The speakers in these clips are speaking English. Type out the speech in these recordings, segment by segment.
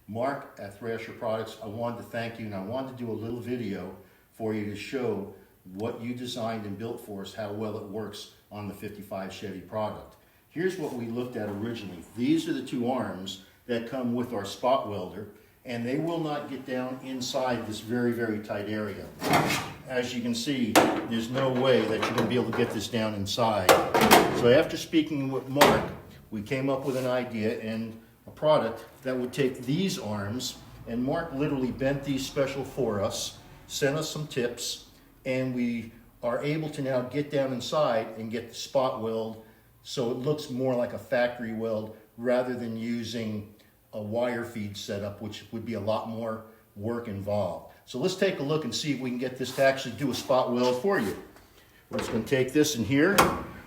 Mark at Thrasher Products, I wanted to thank you, and I wanted to do a little video for you to show what you designed and built for us, how well it works on the 55 Chevy product. Here's what we looked at originally. These are the two arms that come with our spot welder, and they will not get down inside this very, very tight area. As you can see, there's no way that you're going to be able to get this down inside. So after speaking with Mark, we came up with an idea and a product that would take these arms, and Mark literally bent these special for us, sent us some tips, and we are able to now get down inside and get the spot weld so it looks more like a factory weld rather than using a wire feed setup, which would be a lot more work involved. So let's take a look and see if we can get this to actually do a spot weld for you. We're just going to take this in here,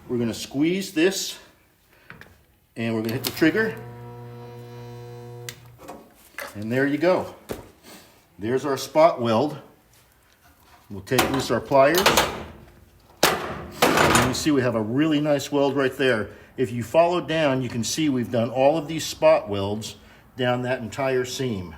we're going to squeeze this, and we're going to hit the trigger. And there you go. There's our spot weld. We'll take loose our pliers. And you see we have a really nice weld right there. If you follow down, you can see we've done all of these spot welds down that entire seam.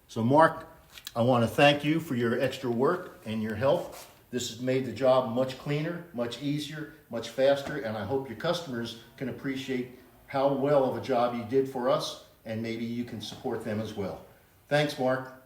So Mark, I want to thank you for your extra work and your help. This has made the job much cleaner, much easier, much faster, and I hope your customers can appreciate how well of a job you did for us, and maybe you can support them as well. Thanks, Mark.